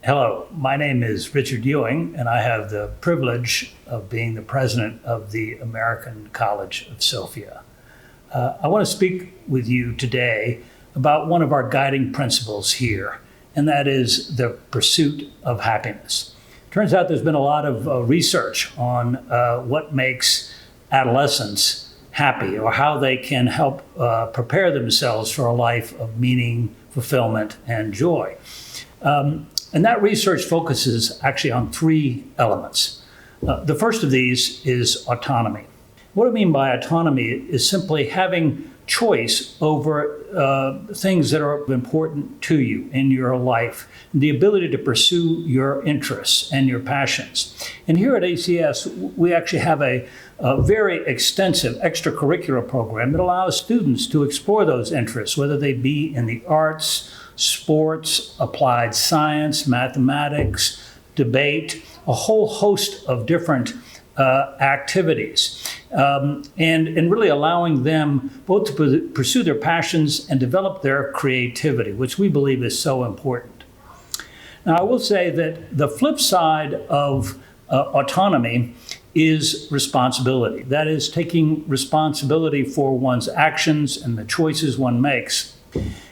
Hello, my name is Richard Ewing, and I have the privilege of being the president of the American College of Sophia. I want to speak with you today about one of our guiding principles here, and that is the pursuit of happiness. Turns out there's been a lot of research on what makes adolescents happy or how they can help prepare themselves for a life of meaning, fulfillment, and joy. And that research focuses actually on three elements. The first of these is autonomy. What I mean by autonomy is simply having choice over things that are important to you in your life, the ability to pursue your interests and your passions. And here at ACS, we actually have a very extensive extracurricular program that allows students to explore those interests, whether they be in the arts, sports, applied science, mathematics, debate, a whole host of different activities, and really allowing them both to pursue their passions and develop their creativity, which we believe is so important. Now, I will say that the flip side of autonomy is responsibility. That is, taking responsibility for one's actions and the choices one makes.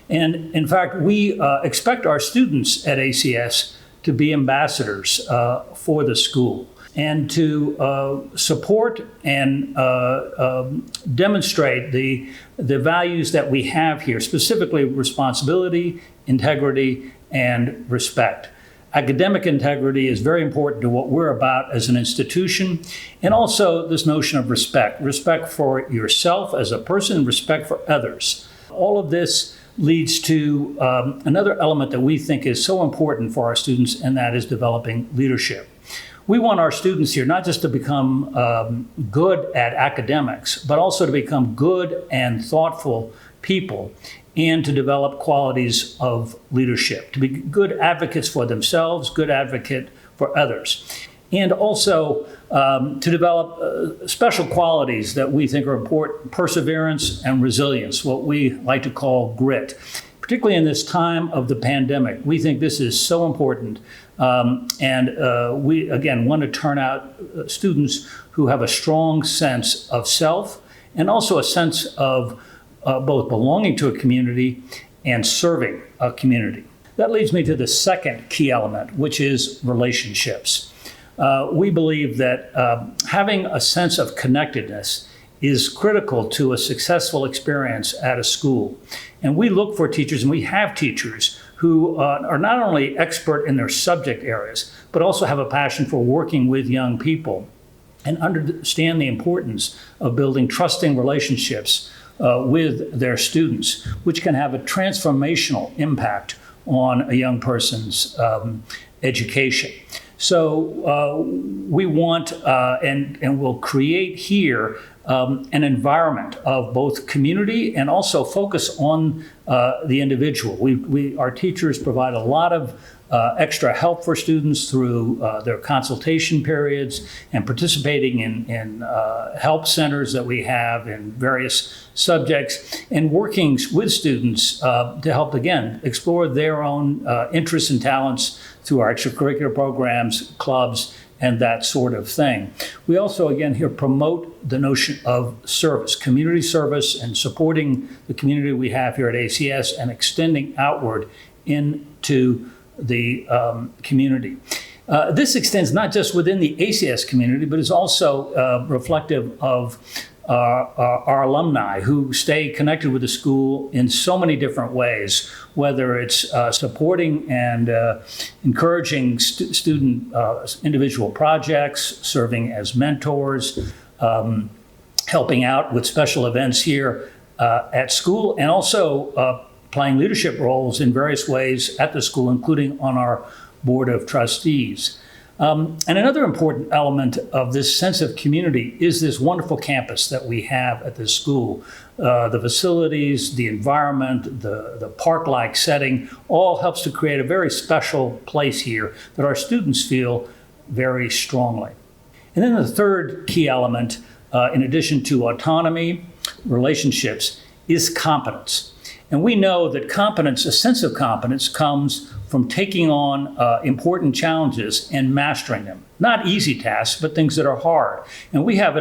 And in fact, we expect our students at ACS to be ambassadors for the school and to support and demonstrate the values that we have here, specifically responsibility, integrity, and respect. Academic integrity is very important to what we're about as an institution, and also this notion of respect for yourself as a person, respect for others. All of this leads to another element that we think is so important for our students, and that is developing leadership. We want our students here not just to become good at academics, but also to become good and thoughtful people and to develop qualities of leadership, to be good advocates for themselves, good advocate for others, and also to develop special qualities that we think are important: perseverance and resilience, what we like to call grit. Particularly in this time of the pandemic, we think this is so important, and we, again, want to turn out students who have a strong sense of self and also a sense of both belonging to a community and serving a community. That leads me to the second key element, which is relationships. We believe that having a sense of connectedness is critical to a successful experience at a school. And we look for teachers, and we have teachers who are not only expert in their subject areas, but also have a passion for working with young people and understand the importance of building trusting relationships with their students, which can have a transformational impact on a young person's education. So we want and will create here an environment of both community and also focus on the individual. Our teachers provide a lot of extra help for students through their consultation periods and participating in help centers that we have in various subjects and working with students to help, again, explore their own interests and talents through our extracurricular programs, clubs, and that sort of thing. We also, again, here promote the notion of service, community service, and supporting the community we have here at ACS and extending outward into the community. This extends not just within the ACS community, but is also reflective of our alumni who stay connected with the school in so many different ways, whether it's supporting and encouraging student individual projects, serving as mentors, helping out with special events here at school, and also playing leadership roles in various ways at the school, including on our board of trustees. And another important element of this sense of community is this wonderful campus that we have at this school. The facilities, the environment, the park-like setting, all helps to create a very special place here that our students feel very strongly. And then the third key element, in addition to autonomy, relationships, is competence. And we know that competence, a sense of competence, comes from taking on important challenges and mastering them. Not easy tasks, but things that are hard. And we have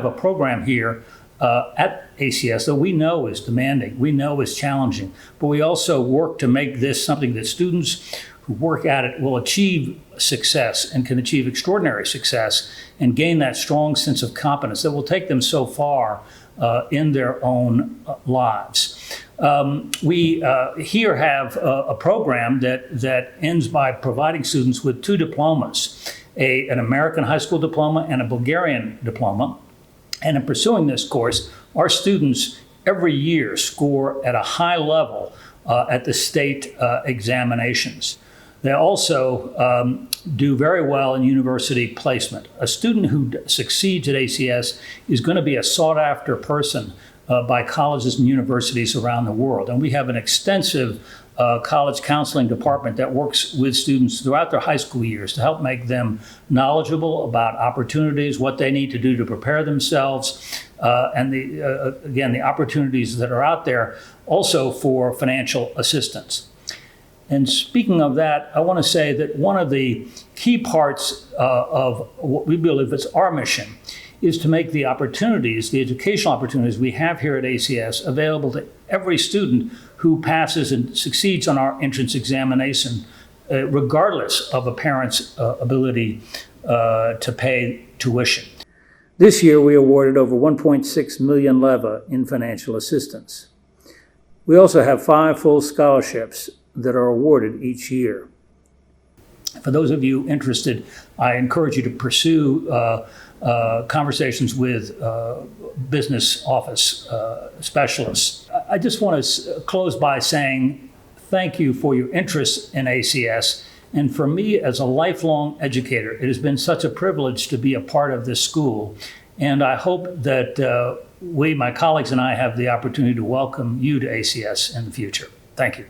a program here at ACS that we know is demanding, we know is challenging, but we also work to make this something that students who work at it will achieve success and can achieve extraordinary success and gain that strong sense of competence that will take them so far in their own lives. We here have a program that ends by providing students with 2 diplomas, an American high school diploma and a Bulgarian diploma. And in pursuing this course, our students every year score at a high level at the state examinations. They also do very well in university placement. A student who succeeds at ACS is going to be a sought-after person by colleges and universities around the world. And we have an extensive college counseling department that works with students throughout their high school years to help make them knowledgeable about opportunities, what they need to do to prepare themselves, and again, the opportunities that are out there also for financial assistance. And speaking of that, I want to say that one of the key parts of what we believe is our mission is to make the opportunities, the educational opportunities we have here at ACS available to every student who passes and succeeds on our entrance examination, regardless of a parent's ability to pay tuition. This year, we awarded over 1.6 million leva in financial assistance. We also have 5 full scholarships that are awarded each year. For those of you interested, I encourage you to pursue conversations with business office specialists. I just want to close by saying thank you for your interest in ACS. And for me, as a lifelong educator, it has been such a privilege to be a part of this school. And I hope that my colleagues and I have the opportunity to welcome you to ACS in the future. Thank you.